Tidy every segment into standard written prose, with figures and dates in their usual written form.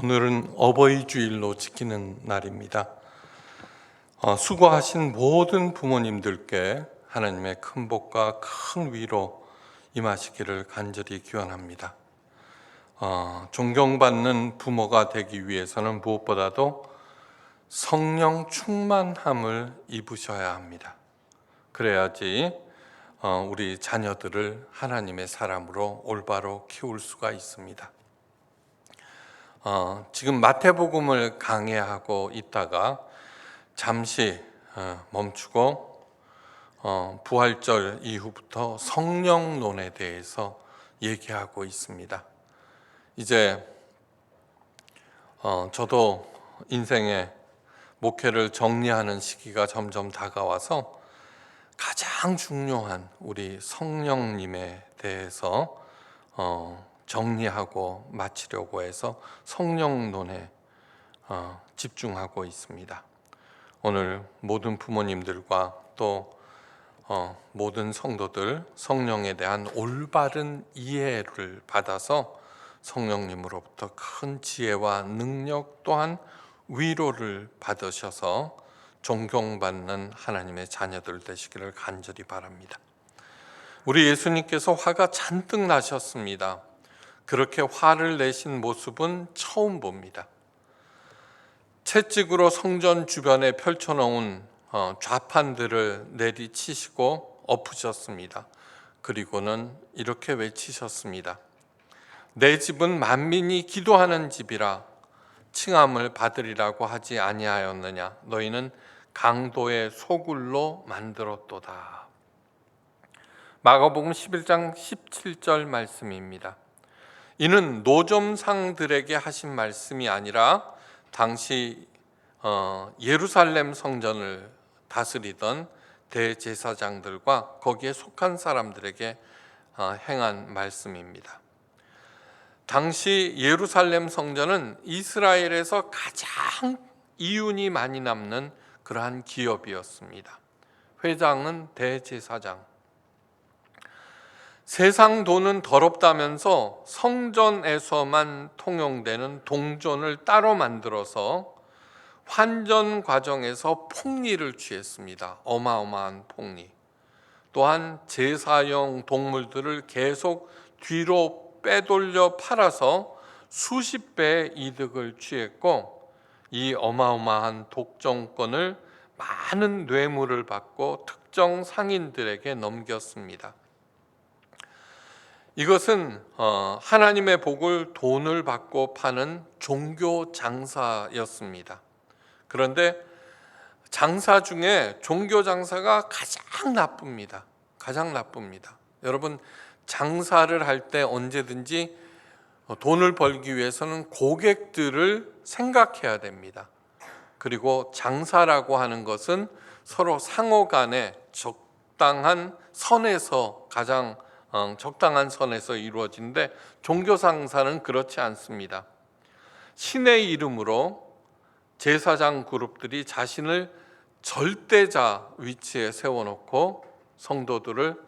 오늘은 어버이 주일로 지키는 날입니다. 수고하신 모든 부모님들께 하나님의 큰 복과 큰 위로 임하시기를 간절히 기원합니다. 존경받는 부모가 되기 위해서는 무엇보다도 성령 충만함을 입으셔야 합니다. 그래야지 우리 자녀들을 하나님의 사람으로 올바로 키울 수가 있습니다. 지금 마태복음을 강해하고 있다가 잠시 멈추고 부활절 이후부터 성령론에 대해서 얘기하고 있습니다. 이제 저도 인생의 목회를 정리하는 시기가 점점 다가와서 가장 중요한 우리 성령님에 대해서 정리하고 마치려고 해서 성령론에 집중하고 있습니다. 오늘 모든 부모님들과 또 모든 성도들 성령에 대한 올바른 이해를 받아서 성령님으로부터 큰 지혜와 능력 또한 위로를 받으셔서 존경받는 하나님의 자녀들 되시기를 간절히 바랍니다. 우리 예수님께서 화가 잔뜩 나셨습니다. 그렇게 화를 내신 모습은 처음 봅니다. 채찍으로 성전 주변에 펼쳐놓은 좌판들을 내리치시고 엎으셨습니다. 그리고는 이렇게 외치셨습니다. 내 집은 만민이 기도하는 집이라 칭함을 받으리라고 하지 아니하였느냐. 너희는 강도의 소굴로 만들었도다. 마가복음 11장 17절 말씀입니다. 이는 노점상들에게 하신 말씀이 아니라 당시 예루살렘 성전을 다스리던 대제사장들과 거기에 속한 사람들에게 행한 말씀입니다. 당시 예루살렘 성전은 이스라엘에서 가장 이윤이 많이 남는 그러한 기업이었습니다. 회장은 대제사장. 세상 돈은 더럽다면서 성전에서만 통용되는 동전을 따로 만들어서 환전 과정에서 폭리를 취했습니다. 어마어마한 폭리. 또한 제사용 동물들을 계속 뒤로 빼돌려 팔아서 수십 배의 이득을 취했고, 이 어마어마한 독점권을 많은 뇌물을 받고 특정 상인들에게 넘겼습니다. 이것은 하나님의 복을 돈을 받고 파는 종교 장사였습니다. 그런데 장사 중에 종교 장사가 가장 나쁩니다. 가장 나쁩니다. 여러분, 장사를 할 때 언제든지 돈을 벌기 위해서는 고객들을 생각해야 됩니다. 그리고 장사라고 하는 것은 서로 상호 간에 적당한 선에서 적당한 선에서 이루어지는데, 종교 장사는 그렇지 않습니다. 신의 이름으로 제사장 그룹들이 자신을 절대자 위치에 세워놓고 성도들을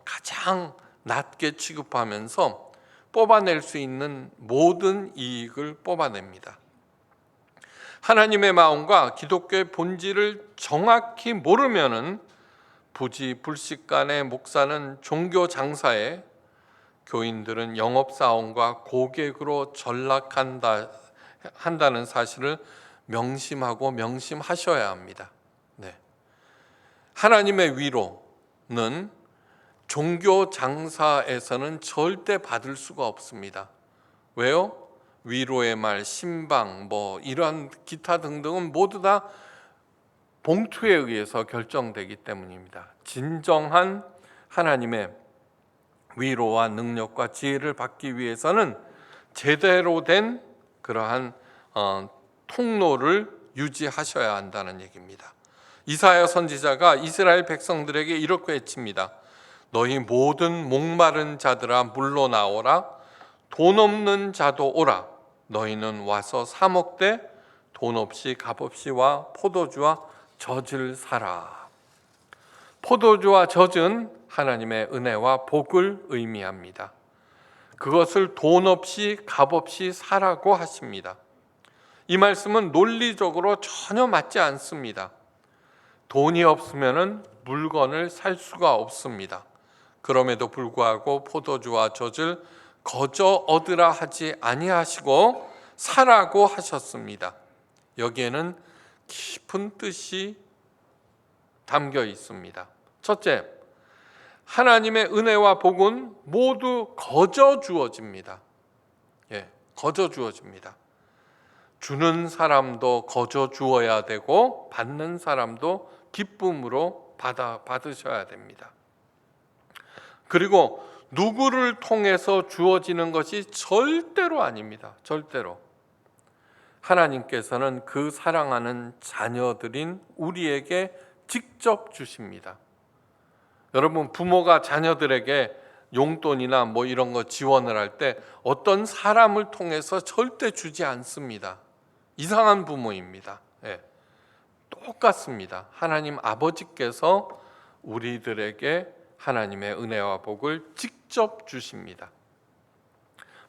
가장 낮게 취급하면서 뽑아낼 수 있는 모든 이익을 뽑아냅니다. 하나님의 마음과 기독교의 본질을 정확히 모르면은 부지불식간의 목사는 종교 장사에, 교인들은 영업사원과 고객으로 전락한다는 사실을 명심하고 명심하셔야 합니다. 하나님의 위로는 종교 장사에서는 절대 받을 수가 없습니다. 왜요? 위로의 말, 신방, 이러한 기타 등등은 모두 다 봉투에 의해서 결정되기 때문입니다. 진정한 하나님의 위로와 능력과 지혜를 받기 위해서는 제대로 된 그러한 통로를 유지하셔야 한다는 얘기입니다. 이사야 선지자가 이스라엘 백성들에게 이렇게 외칩니다. 너희 모든 목마른 자들아 물러 나오라. 돈 없는 자도 오라. 너희는 와서 사 먹되 돈 없이 값없이와 포도주와 젖을 사라. 포도주와 젖은 하나님의 은혜와 복을 의미합니다. 그것을 돈 없이 값 없이 사라고 하십니다. 이 말씀은 논리적으로 전혀 맞지 않습니다. 돈이 없으면 물건을 살 수가 없습니다. 그럼에도 불구하고 포도주와 젖을 거저 얻으라 하지 아니하시고 사라고 하셨습니다. 여기에는 깊은 뜻이 담겨 있습니다. 첫째, 하나님의 은혜와 복은 모두 거저 주어집니다. 거저 주어집니다. 주는 사람도 거저 주어야 되고 받는 사람도 기쁨으로 받으셔야 됩니다. 그리고 누구를 통해서 주어지는 것이 절대로 아닙니다. 절대로. 하나님께서는 그 사랑하는 자녀들인 우리에게 직접 주십니다. 여러분, 부모가 자녀들에게 용돈이나 이런 거 지원을 할 때 어떤 사람을 통해서 절대 주지 않습니다. 이상한 부모입니다. 똑같습니다. 하나님 아버지께서 우리들에게 하나님의 은혜와 복을 직접 주십니다.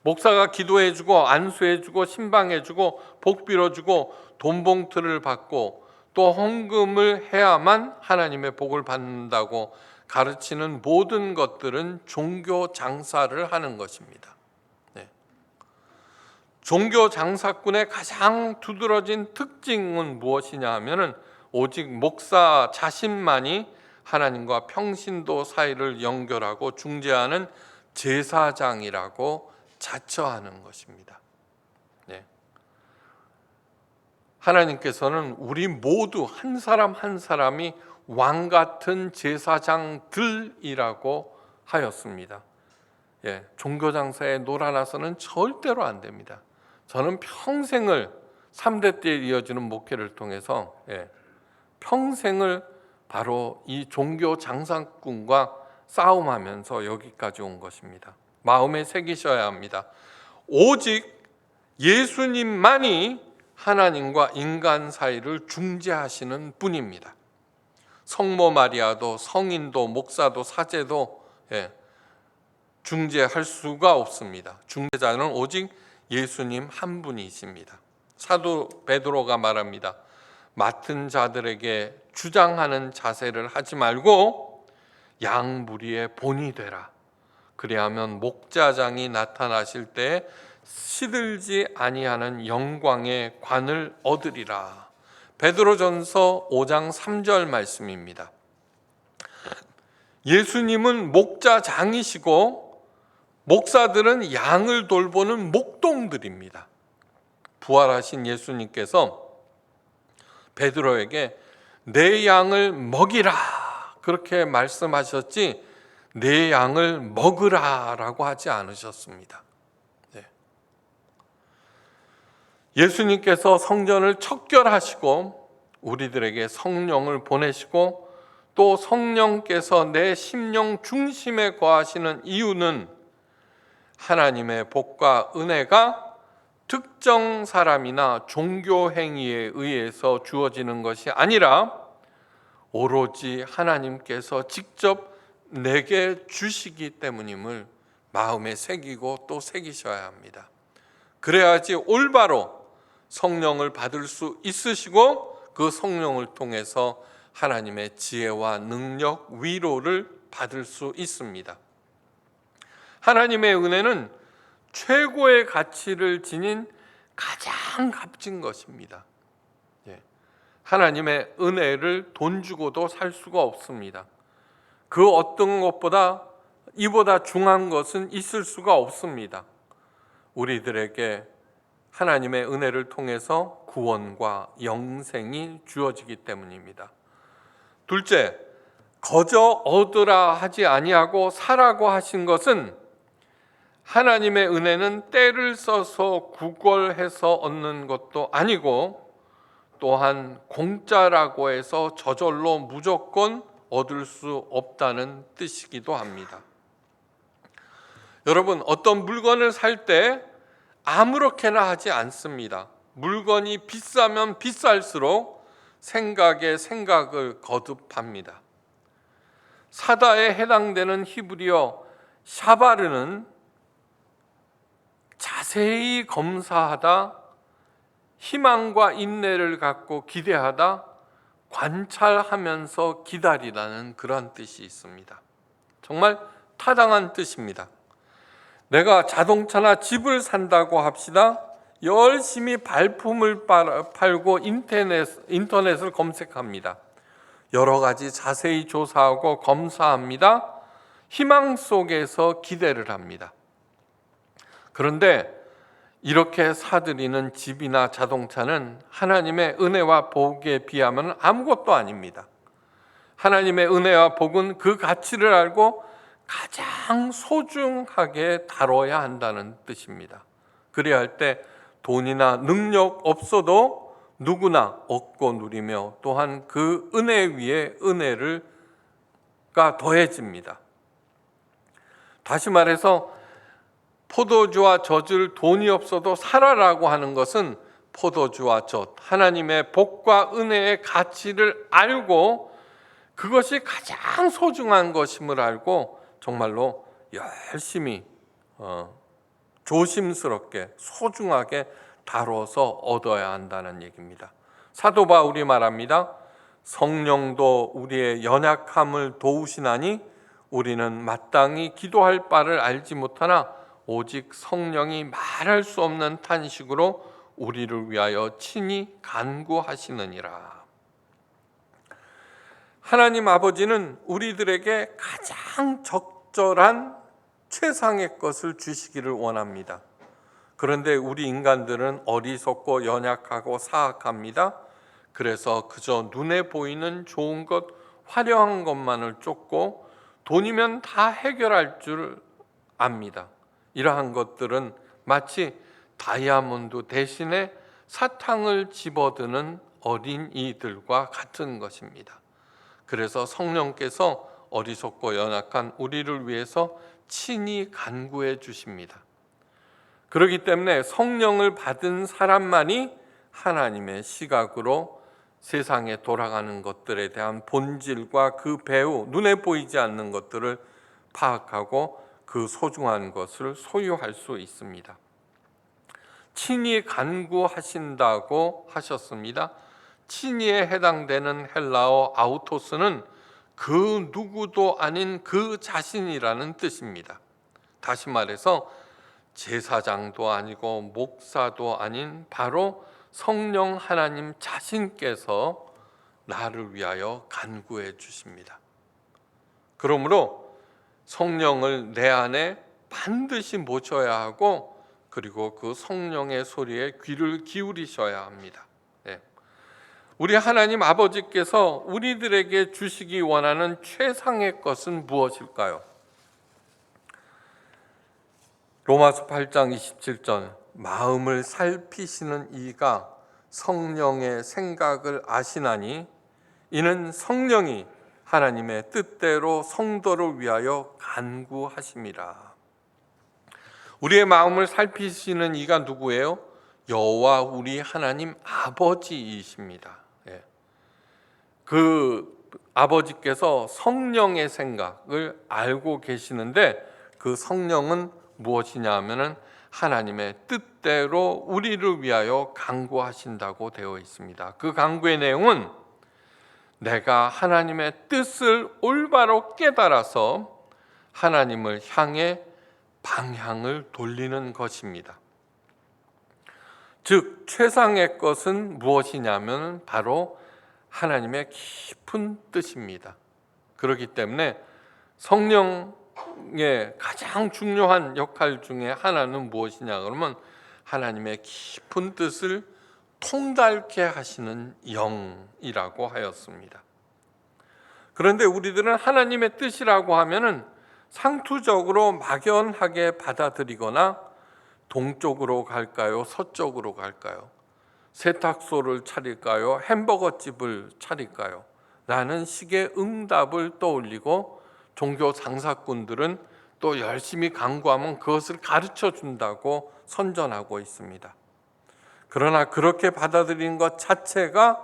목사가 기도해주고 안수해주고 신방해주고 복 빌어주고 돈봉투를 받고 또 헌금을 해야만 하나님의 복을 받는다고 가르치는 모든 것들은 종교 장사를 하는 것입니다. 종교 장사꾼의 가장 두드러진 특징은 무엇이냐 하면은 오직 목사 자신만이 하나님과 평신도 사이를 연결하고 중재하는 제사장이라고 자처하는 것입니다. 하나님께서는 우리 모두 한 사람 한 사람이 왕 같은 제사장들이라고 하였습니다. 종교 장사에 놀아나서는 절대로 안 됩니다. 저는 평생을 3대 때 이어지는 목회를 통해서 평생을 바로 이 종교 장사꾼과 싸움하면서 여기까지 온 것입니다. 마음에 새기셔야 합니다. 오직 예수님만이 하나님과 인간 사이를 중재하시는 분입니다. 성모 마리아도 성인도 목사도 사제도 중재할 수가 없습니다. 중재자는 오직 예수님 한 분이십니다. 사도 베드로가 말합니다. 맡은 자들에게 주장하는 자세를 하지 말고 양 무리의 본이 되라. 그리하면 목자장이 나타나실 때 시들지 아니하는 영광의 관을 얻으리라. 베드로전서 5장 3절 말씀입니다. 예수님은 목자장이시고 목사들은 양을 돌보는 목동들입니다. 부활하신 예수님께서 베드로에게 내 양을 먹이라 그렇게 말씀하셨지 내 양을 먹으라라고 하지 않으셨습니다. 예수님께서 성전을 척결하시고 우리들에게 성령을 보내시고 또 성령께서 내 심령 중심에 거하시는 이유는 하나님의 복과 은혜가 특정 사람이나 종교 행위에 의해서 주어지는 것이 아니라 오로지 하나님께서 직접 내게 주시기 때문임을 마음에 새기고 또 새기셔야 합니다. 그래야지 올바로 성령을 받을 수 있으시고 그 성령을 통해서 하나님의 지혜와 능력, 위로를 받을 수 있습니다. 하나님의 은혜는 최고의 가치를 지닌 가장 값진 것입니다. 하나님의 은혜를 돈 주고도 살 수가 없습니다. 그 어떤 것보다 이보다 중요한 것은 있을 수가 없습니다. 우리들에게 하나님의 은혜를 통해서 구원과 영생이 주어지기 때문입니다. 둘째, 거저 얻으라 하지 아니하고 사라고 하신 것은 하나님의 은혜는 때를 써서 구걸해서 얻는 것도 아니고 또한 공짜라고 해서 저절로 무조건 얻을 수 없다는 뜻이기도 합니다. 여러분, 어떤 물건을 살 때 아무렇게나 하지 않습니다. 물건이 비싸면 비쌀수록 생각에 생각을 거듭합니다. 사다에 해당되는 히브리어 샤바르는 자세히 검사하다, 희망과 인내를 갖고 기대하다, 관찰하면서 기다리라는 그런 뜻이 있습니다. 정말 타당한 뜻입니다. 내가 자동차나 집을 산다고 합시다. 열심히 발품을 팔고 인터넷을 검색합니다. 여러 가지 자세히 조사하고 검사합니다. 희망 속에서 기대를 합니다. 그런데 이렇게 사들이는 집이나 자동차는 하나님의 은혜와 복에 비하면 아무것도 아닙니다. 하나님의 은혜와 복은 그 가치를 알고 가장 소중하게 다뤄야 한다는 뜻입니다. 그래야 할 때 돈이나 능력 없어도 누구나 얻고 누리며 또한 그 은혜 위에 은혜가 더해집니다. 다시 말해서 포도주와 젖을 돈이 없어도 사라라고 하는 것은 포도주와 젖, 하나님의 복과 은혜의 가치를 알고 그것이 가장 소중한 것임을 알고 정말로 열심히 조심스럽게 소중하게 다뤄서 얻어야 한다는 얘기입니다. 사도 바울이 말합니다. 성령도 우리의 연약함을 도우시나니 우리는 마땅히 기도할 바를 알지 못하나 오직 성령이 말할 수 없는 탄식으로 우리를 위하여 친히 간구하시느니라. 하나님 아버지는 우리들에게 가장 적절한 최상의 것을 주시기를 원합니다. 그런데 우리 인간들은 어리석고 연약하고 사악합니다. 그래서 그저 눈에 보이는 좋은 것, 화려한 것만을 쫓고 돈이면 다 해결할 줄 압니다. 이러한 것들은 마치 다이아몬드 대신에 사탕을 집어드는 어린이들과 같은 것입니다. 그래서 성령께서 어리석고 연약한 우리를 위해서 친히 간구해 주십니다. 그렇기 때문에 성령을 받은 사람만이 하나님의 시각으로 세상에 돌아가는 것들에 대한 본질과 그 배후, 눈에 보이지 않는 것들을 파악하고 그 소중한 것을 소유할 수 있습니다. 친히 간구하신다고 하셨습니다. 친히에 해당되는 헬라어 아우토스는 그 누구도 아닌 그 자신이라는 뜻입니다. 다시 말해서 제사장도 아니고 목사도 아닌 바로 성령 하나님 자신께서 나를 위하여 간구해 주십니다. 그러므로 성령을 내 안에 반드시 모셔야 하고 그리고 그 성령의 소리에 귀를 기울이셔야 합니다. 네. 우리 하나님 아버지께서 우리들에게 주시기 원하는 최상의 것은 무엇일까요? 로마서 8장 27절 마음을 살피시는 이가 성령의 생각을 아시나니 이는 성령이 하나님의 뜻대로 성도를 위하여 간구하심이라. 우리의 마음을 살피시는 이가 누구예요? 여호와 우리 하나님 아버지이십니다. 그 아버지께서 성령의 생각을 알고 계시는데 그 성령은 무엇이냐 하면은 하나님의 뜻대로 우리를 위하여 간구하신다고 되어 있습니다. 그 간구의 내용은 내가 하나님의 뜻을 올바로 깨달아서 하나님을 향해 방향을 돌리는 것입니다. 즉 최상의 것은 무엇이냐면 바로 하나님의 깊은 뜻입니다. 그렇기 때문에 성령의 가장 중요한 역할 중에 하나는 무엇이냐 그러면 하나님의 깊은 뜻을 통달케 하시는 영이라고 하였습니다. 그런데 우리들은 하나님의 뜻이라고 하면은 상투적으로 막연하게 받아들이거나 동쪽으로 갈까요? 서쪽으로 갈까요? 세탁소를 차릴까요? 햄버거 집을 차릴까요? 라는 식의 응답을 떠올리고 종교 장사꾼들은 또 열심히 간구하면 그것을 가르쳐 준다고 선전하고 있습니다. 그러나 그렇게 받아들이는 것 자체가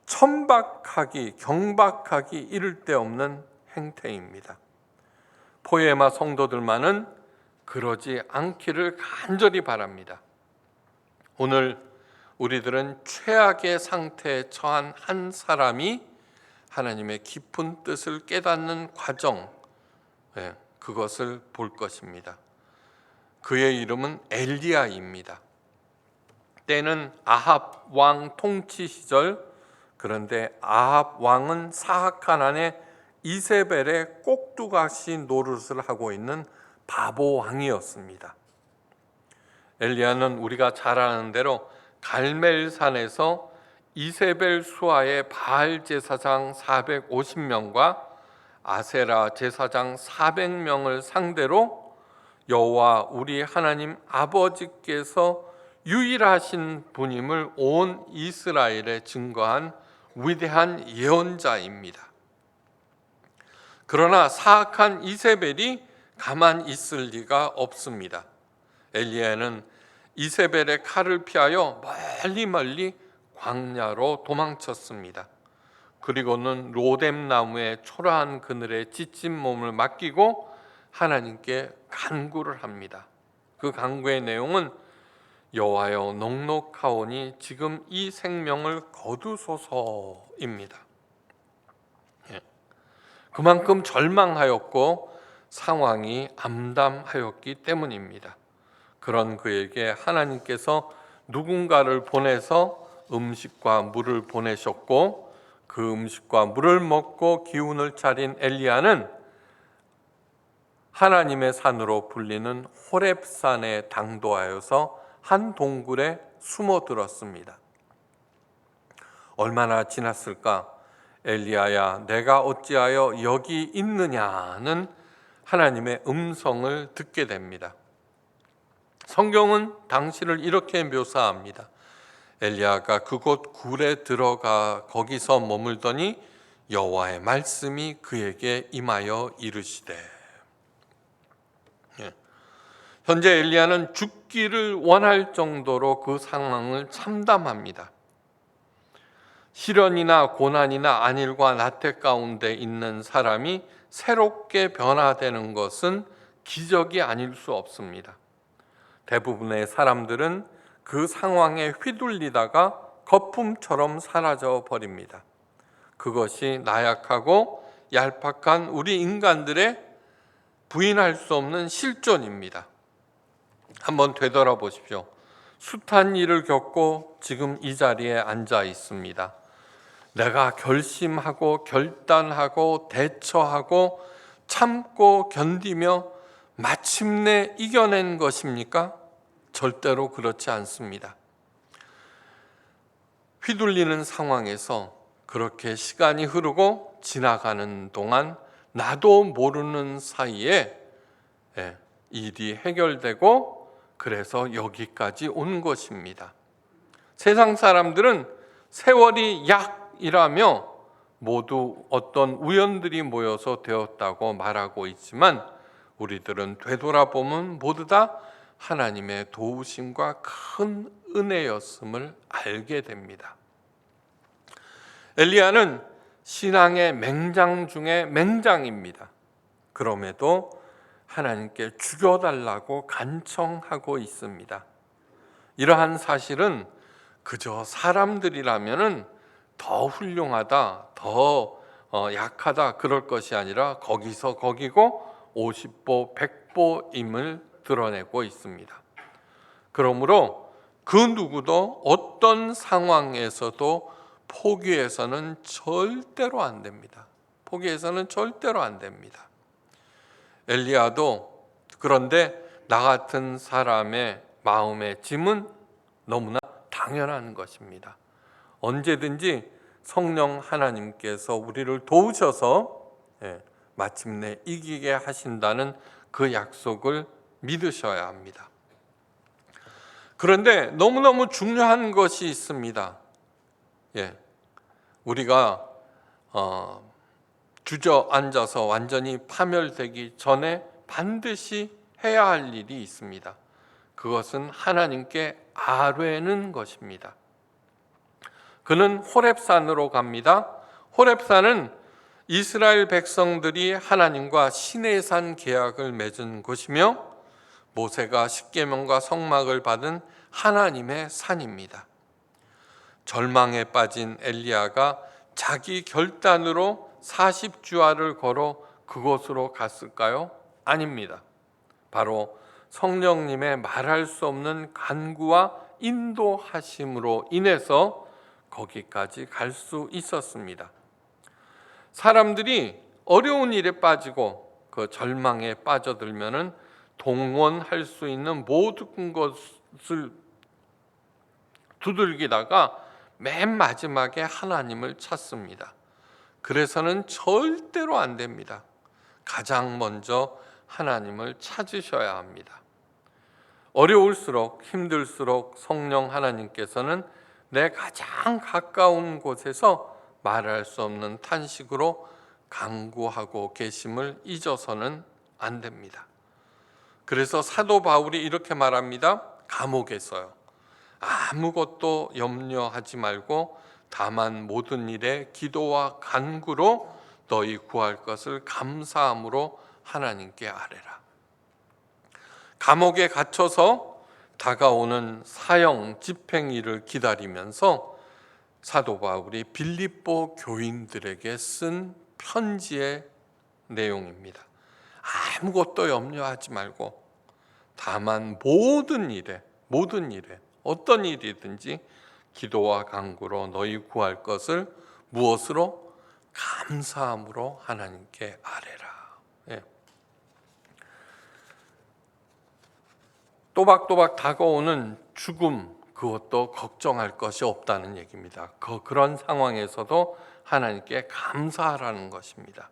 천박하기, 경박하기 이를 데 없는 행태입니다. 포에마 성도들만은 그러지 않기를 간절히 바랍니다. 오늘 우리들은 최악의 상태에 처한 한 사람이 하나님의 깊은 뜻을 깨닫는 과정, 그것을 볼 것입니다. 그의 이름은 엘리야입니다. 때는 아합 왕 통치 시절, 그런데 아합 왕은 사악한 아내 이세벨의 꼭두각시 노릇을 하고 있는 바보 왕이었습니다. 엘리야는 우리가 잘 아는 대로 갈멜산에서 이세벨 수하의 바알 제사장 450명과 아세라 제사장 400명을 상대로 여호와 우리 하나님 아버지께서 유일하신 분임을 온 이스라엘에 증거한 위대한 예언자입니다. 그러나 사악한 이세벨이 가만 있을 리가 없습니다. 엘리야는 이세벨의 칼을 피하여 멀리 광야로 도망쳤습니다. 그리고는 로뎀 나무의 초라한 그늘에 지친 몸을 맡기고 하나님께 간구를 합니다. 그 간구의 내용은 여호와여 넉넉하오니 지금 이 생명을 거두소서입니다. 그만큼 절망하였고 상황이 암담하였기 때문입니다. 그런 그에게 하나님께서 누군가를 보내서 음식과 물을 보내셨고 그 음식과 물을 먹고 기운을 차린 엘리야는 하나님의 산으로 불리는 호렙산에 당도하여서 한 동굴에 숨어들었습니다. 얼마나 지났을까? 엘리야야 내가 어찌하여 여기 있느냐는 하나님의 음성을 듣게 됩니다. 성경은 당시를 이렇게 묘사합니다. 엘리야가 그곳 굴에 들어가 거기서 머물더니 여호와의 말씀이 그에게 임하여 이르시되. 현재 엘리야는 죽기를 원할 정도로 그 상황을 참담합니다. 시련이나 고난이나 안일과 나태 가운데 있는 사람이 새롭게 변화되는 것은 기적이 아닐 수 없습니다. 대부분의 사람들은 그 상황에 휘둘리다가 거품처럼 사라져 버립니다. 그것이 나약하고 얄팍한 우리 인간들의 부인할 수 없는 실존입니다. 한번 되돌아보십시오. 숱한 일을 겪고 지금 이 자리에 앉아 있습니다. 내가 결심하고 결단하고 대처하고 참고 견디며 마침내 이겨낸 것입니까? 절대로 그렇지 않습니다. 휘둘리는 상황에서 그렇게 시간이 흐르고 지나가는 동안 나도 모르는 사이에 일이 해결되고 그래서 여기까지 온 것입니다. 세상 사람들은 세월이 약이라며 모두 어떤 우연들이 모여서 되었다고 말하고 있지만 우리들은 되돌아보면 모두 다 하나님의 도우심과 큰 은혜였음을 알게 됩니다. 엘리야는 신앙의 맹장 중에 맹장입니다. 그럼에도 하나님께 죽여달라고 간청하고 있습니다. 이러한 사실은 그저 사람들이라면 더 훌륭하다, 더 약하다 그럴 것이 아니라 거기서 거기고 50보 100보임을 드러내고 있습니다. 그러므로 그 누구도 어떤 상황에서도 포기해서는 절대로 안 됩니다. 포기해서는 절대로 안 됩니다. 엘리야도 그런데 나 같은 사람의 마음의 짐은 너무나 당연한 것입니다. 언제든지 성령 하나님께서 우리를 도우셔서 마침내 이기게 하신다는 그 약속을 믿으셔야 합니다. 그런데 너무너무 중요한 것이 있습니다. 우리가 주저앉아서 완전히 파멸되기 전에 반드시 해야 할 일이 있습니다. 그것은 하나님께 아뢰는 것입니다. 그는 호렙산으로 갑니다. 호렙산은 이스라엘 백성들이 하나님과 시내산 계약을 맺은 곳이며 모세가 십계명과 성막을 받은 하나님의 산입니다. 절망에 빠진 엘리야가 자기 결단으로 40주야를 걸어 그곳으로 갔을까요? 아닙니다. 바로 성령님의 말할 수 없는 간구와 인도하심으로 인해서 거기까지 갈 수 있었습니다. 사람들이 어려운 일에 빠지고 그 절망에 빠져들면은 동원할 수 있는 모든 것을 두들기다가 맨 마지막에 하나님을 찾습니다. 그래서는 절대로 안 됩니다. 가장 먼저 하나님을 찾으셔야 합니다. 어려울수록 힘들수록 성령 하나님께서는 내 가장 가까운 곳에서 말할 수 없는 탄식으로 간구하고 계심을 잊어서는 안 됩니다. 그래서 사도 바울이 이렇게 말합니다. 감옥에서요. 아무것도 염려하지 말고 다만 모든 일에 기도와 간구로 너희 구할 것을 감사함으로 하나님께 아뢰라. 감옥에 갇혀서 다가오는 사형 집행일을 기다리면서 사도 바울이 빌립보 교인들에게 쓴 편지의 내용입니다. 아무것도 염려하지 말고 다만 모든 일에 어떤 일이든지 기도와 간구로 너희 구할 것을 무엇으로? 감사함으로 하나님께 아뢰라. 예. 또박또박 다가오는 죽음, 그것도 걱정할 것이 없다는 얘기입니다. 그런 상황에서도 하나님께 감사하라는 것입니다.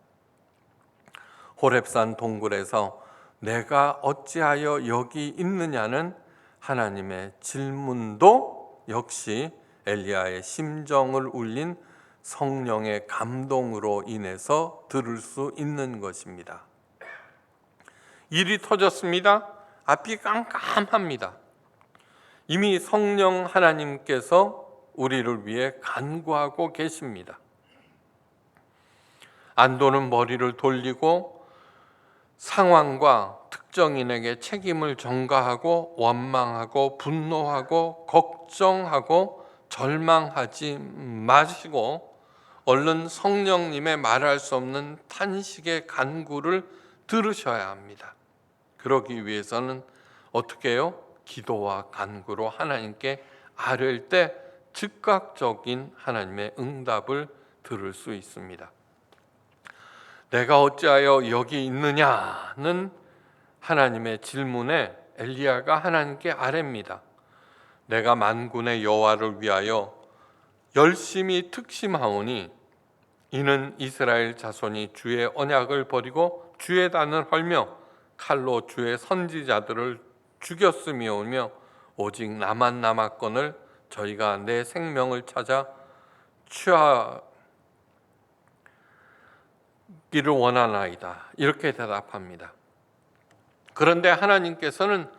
호렙산 동굴에서 내가 어찌하여 여기 있느냐는 하나님의 질문도 역시 엘리야의 심정을 울린 성령의 감동으로 인해서 들을 수 있는 것입니다. 일이 터졌습니다. 앞이 깜깜합니다. 이미 성령 하나님께서 우리를 위해 간구하고 계십니다. 안도는 머리를 돌리고 상황과 특정인에게 책임을 전가하고 원망하고 분노하고 걱정하고 절망하지 마시고 얼른 성령님의 말할 수 없는 탄식의 간구를 들으셔야 합니다. 그러기 위해서는 어떻게 해요? 기도와 간구로 하나님께 아뢰일 때 즉각적인 하나님의 응답을 들을 수 있습니다. 내가 어찌하여 여기 있느냐는 하나님의 질문에 엘리야가 하나님께 아뢰입니다. 내가 만군의 여호와를 위하여 열심히 특심하오니 이는 이스라엘 자손이 주의 언약을 버리고 주의 단을 헐며 칼로 주의 선지자들을 죽였음이오며 오직 나만 남았거늘 저희가 내 생명을 찾아 취하기를 원하나이다. 이렇게 대답합니다. 그런데 하나님께서는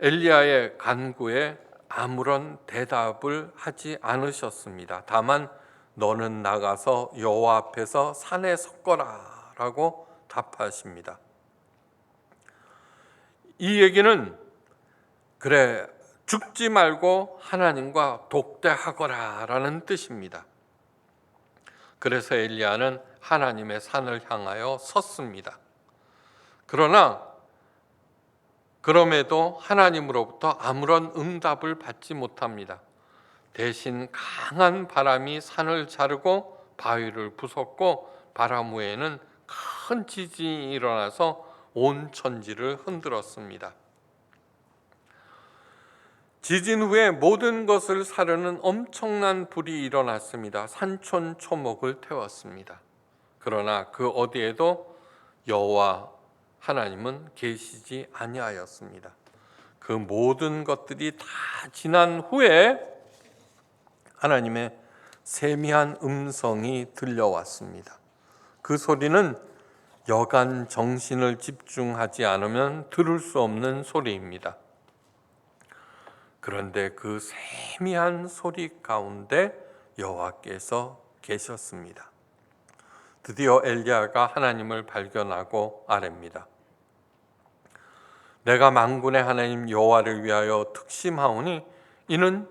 엘리야의 간구에 아무런 대답을 하지 않으셨습니다. 다만 너는 나가서 여호와 앞에서 산에 섰거라 라고 답하십니다. 이 얘기는 그래 죽지 말고 하나님과 독대하거라 라는 뜻입니다. 그래서 엘리야는 하나님의 산을 향하여 섰습니다. 그럼에도 하나님으로부터 아무런 응답을 받지 못합니다. 대신 강한 바람이 산을 자르고 바위를 부쉈고 바람 후에는 큰 지진이 일어나서 온 천지를 흔들었습니다. 지진 후에 모든 것을 사르는 엄청난 불이 일어났습니다. 산천초목을 태웠습니다. 그러나 그 어디에도 여호와 하나님은 계시지 아니하였습니다. 그 모든 것들이 다 지난 후에 하나님의 세미한 음성이 들려왔습니다. 그 소리는 여간 정신을 집중하지 않으면 들을 수 없는 소리입니다. 그런데 그 세미한 소리 가운데 여호와께서 계셨습니다. 드디어 엘리야가 하나님을 발견하고 아뢰입니다. 내가 만군의 하나님 여호와를 위하여 특심하오니 이는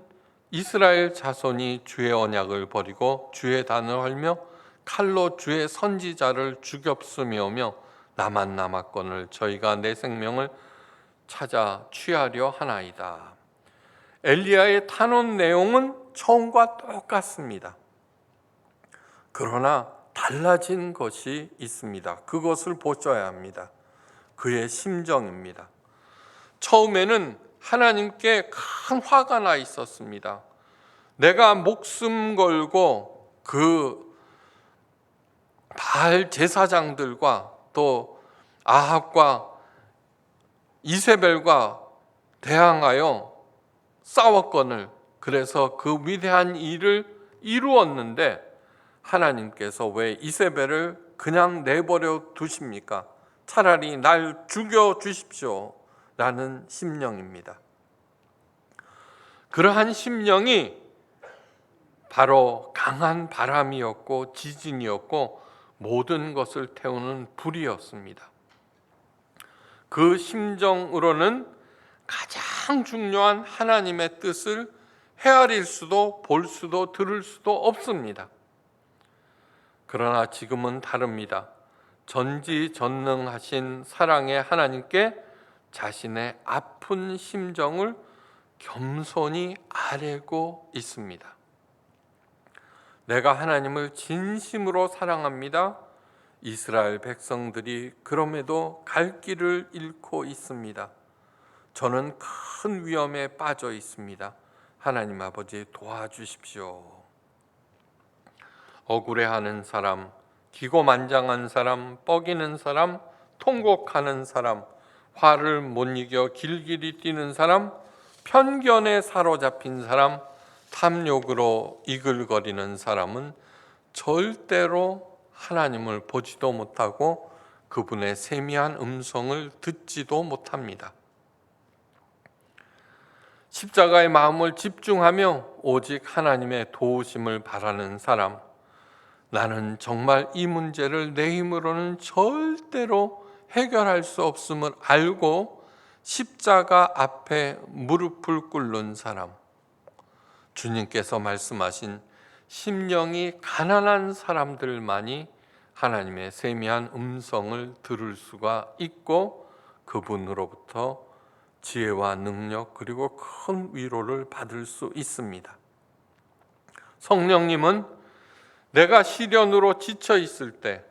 이스라엘 자손이 주의 언약을 버리고 주의 단을 헐며 칼로 주의 선지자를 죽였으며며 나만 남았거늘 저희가 내 생명을 찾아 취하려 하나이다. 엘리야의 탄원 내용은 처음과 똑같습니다. 그러나 달라진 것이 있습니다. 그것을 보셔야 합니다. 그의 심정입니다. 처음에는 하나님께 큰 화가 나 있었습니다. 내가 목숨 걸고 그 바알 제사장들과 또 아합과 이세벨과 대항하여 싸웠거늘 그래서 그 위대한 일을 이루었는데 하나님께서 왜 이세벨을 그냥 내버려 두십니까? 차라리 날 죽여 주십시오 라는 심령입니다. 그러한 심령이 바로 강한 바람이었고 지진이었고 모든 것을 태우는 불이었습니다. 그 심정으로는 가장 중요한 하나님의 뜻을 헤아릴 수도 볼 수도 들을 수도 없습니다. 그러나 지금은 다릅니다. 전지전능하신 사랑의 하나님께 자신의 아픈 심정을 겸손히 아뢰고 있습니다. 내가 하나님을 진심으로 사랑합니다. 이스라엘 백성들이 그럼에도 갈 길을 잃고 있습니다. 저는 큰 위험에 빠져 있습니다. 하나님 아버지 도와주십시오. 억울해하는 사람, 기고만장한 사람, 뻐기는 사람, 통곡하는 사람, 화를 못 이겨 길길이 뛰는 사람, 편견에 사로잡힌 사람, 탐욕으로 이글거리는 사람은 절대로 하나님을 보지도 못하고 그분의 세미한 음성을 듣지도 못합니다. 십자가의 마음을 집중하며 오직 하나님의 도우심을 바라는 사람, 나는 정말 이 문제를 내 힘으로는 절대로 해결할 수 없음을 알고 십자가 앞에 무릎을 꿇는 사람, 주님께서 말씀하신 심령이 가난한 사람들만이 하나님의 세미한 음성을 들을 수가 있고 그분으로부터 지혜와 능력 그리고 큰 위로를 받을 수 있습니다. 성령님은 내가 시련으로 지쳐 있을 때,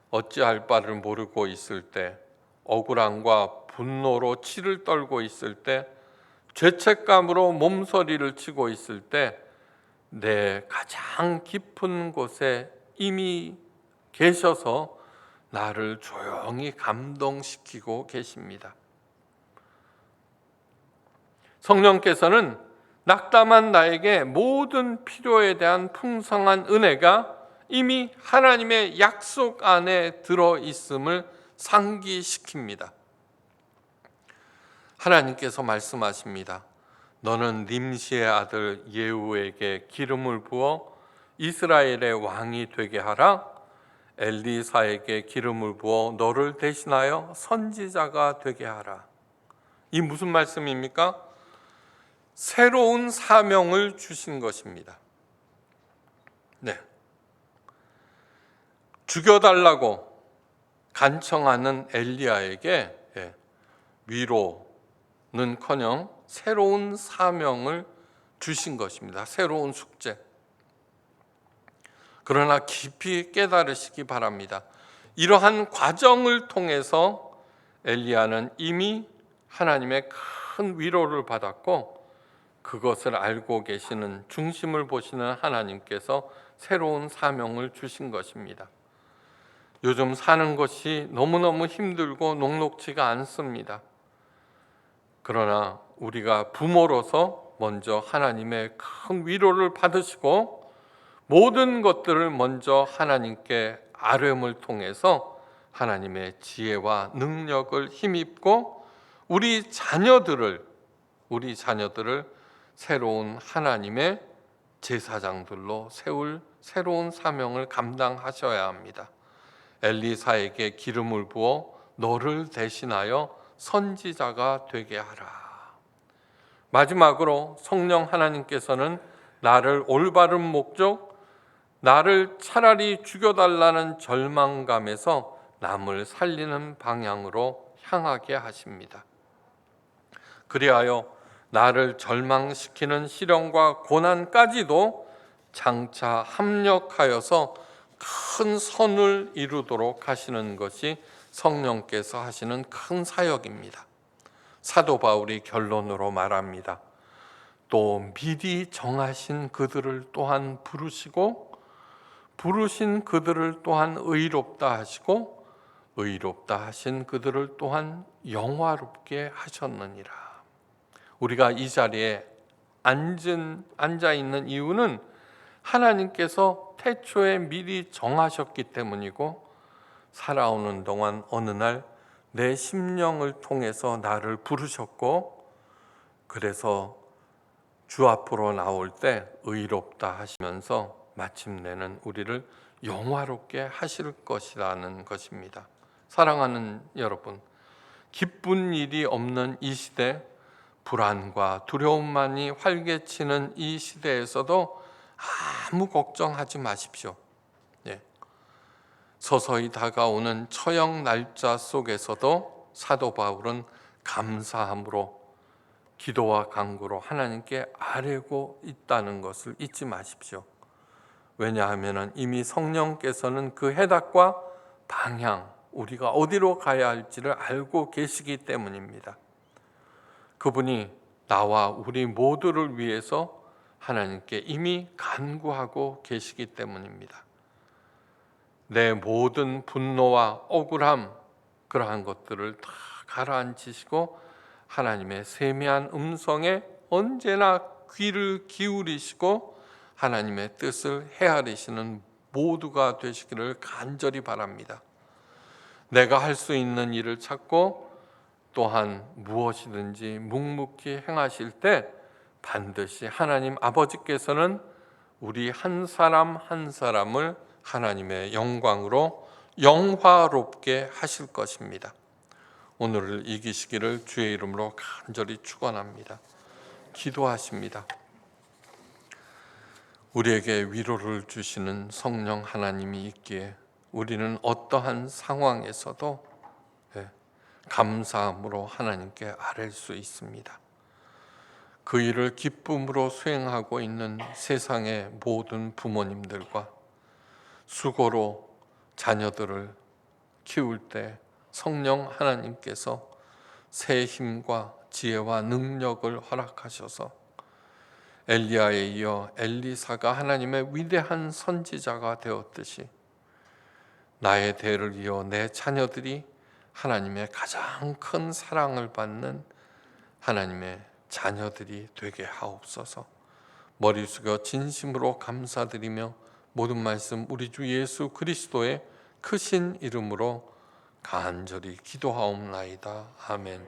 어찌할 바를 모르고 있을 때, 억울함과 분노로 치를 떨고 있을 때, 죄책감으로 몸서리를 치고 있을 때 내 가장 깊은 곳에 이미 계셔서 나를 조용히 감동시키고 계십니다. 성령께서는 낙담한 나에게 모든 필요에 대한 풍성한 은혜가 이미 하나님의 약속 안에 들어있음을 상기시킵니다. 하나님께서 말씀하십니다. 너는 nim시의 아들 예후에게 기름을 부어 이스라엘의 왕이 되게 하라. 엘리사에게 기름을 부어 너를 대신하여 선지자가 되게 하라. 이 무슨 말씀입니까? 새로운 사명을 주신 것입니다. 네. 죽여달라고 간청하는 엘리야에게 위로는커녕 새로운 사명을 주신 것입니다. 새로운 숙제. 그러나 깊이 깨달으시기 바랍니다. 이러한 과정을 통해서 엘리야는 이미 하나님의 큰 위로를 받았고 그것을 알고 계시는 중심을 보시는 하나님께서 새로운 사명을 주신 것입니다. 요즘 사는 것이 너무너무 힘들고 녹록지가 않습니다. 그러나 우리가 부모로서 먼저 하나님의 큰 위로를 받으시고 모든 것들을 먼저 하나님께 아뢰음을 통해서 하나님의 지혜와 능력을 힘입고 우리 자녀들을 새로운 하나님의 제사장들로 세울 새로운 사명을 감당하셔야 합니다. 엘리사에게 기름을 부어 너를 대신하여 선지자가 되게 하라. 마지막으로 성령 하나님께서는 나를 올바른 목적, 나를 차라리 죽여달라는 절망감에서 남을 살리는 방향으로 향하게 하십니다. 그리하여 나를 절망시키는 시련과 고난까지도 장차 합력하여서 큰 선을 이루도록 하시는 것이 성령께서 하시는 큰 사역입니다. 사도 바울이 결론으로 말합니다. 또 미리 정하신 그들을 또한 부르시고 부르신 그들을 또한 의롭다 하시고 의롭다 하신 그들을 또한 영화롭게 하셨느니라. 우리가 이 자리에 앉아 있는 이유는 하나님께서 태초에 미리 정하셨기 때문이고, 살아오는 동안 어느 날 내 심령을 통해서 나를 부르셨고, 그래서 주 앞으로 나올 때 의롭다 하시면서 마침내는 우리를 영화롭게 하실 것이라는 것입니다. 사랑하는 여러분, 기쁜 일이 없는 이 시대, 불안과 두려움만이 활개치는 이 시대에서도 아무 걱정하지 마십시오. 서서히 다가오는 처형 날짜 속에서도 사도 바울은 감사함으로 기도와 간구로 하나님께 아뢰고 있다는 것을 잊지 마십시오. 왜냐하면 이미 성령께서는 그 해답과 방향, 우리가 어디로 가야 할지를 알고 계시기 때문입니다. 그분이 나와 우리 모두를 위해서 하나님께 이미 간구하고 계시기 때문입니다. 내 모든 분노와 억울함, 그러한 것들을 다 가라앉히시고 하나님의 세미한 음성에 언제나 귀를 기울이시고 하나님의 뜻을 헤아리시는 모두가 되시기를 간절히 바랍니다. 내가 할 수 있는 일을 찾고 또한 무엇이든지 묵묵히 행하실 때 반드시 하나님 아버지께서는 우리 한 사람 한 사람을 하나님의 영광으로 영화롭게 하실 것입니다. 오늘을 이기시기를 주의 이름으로 간절히 축원합니다. 기도하십니다. 우리에게 위로를 주시는 성령 하나님이 있기에 우리는 어떠한 상황에서도 감사함으로 하나님께 아뢰 수 있습니다. 그 일을 기쁨으로 수행하고 있는 세상의 모든 부모님들과 수고로 자녀들을 키울 때 성령 하나님께서 새 힘과 지혜와 능력을 허락하셔서 엘리야에 이어 엘리사가 하나님의 위대한 선지자가 되었듯이 나의 대를 이어 내 자녀들이 하나님의 가장 큰 사랑을 받는 하나님의 자녀들이 되게 하옵소서. 머리 숙여 진심으로 감사드리며 모든 말씀 우리 주 예수 그리스도의 크신 이름으로 간절히 기도하옵나이다. 아멘.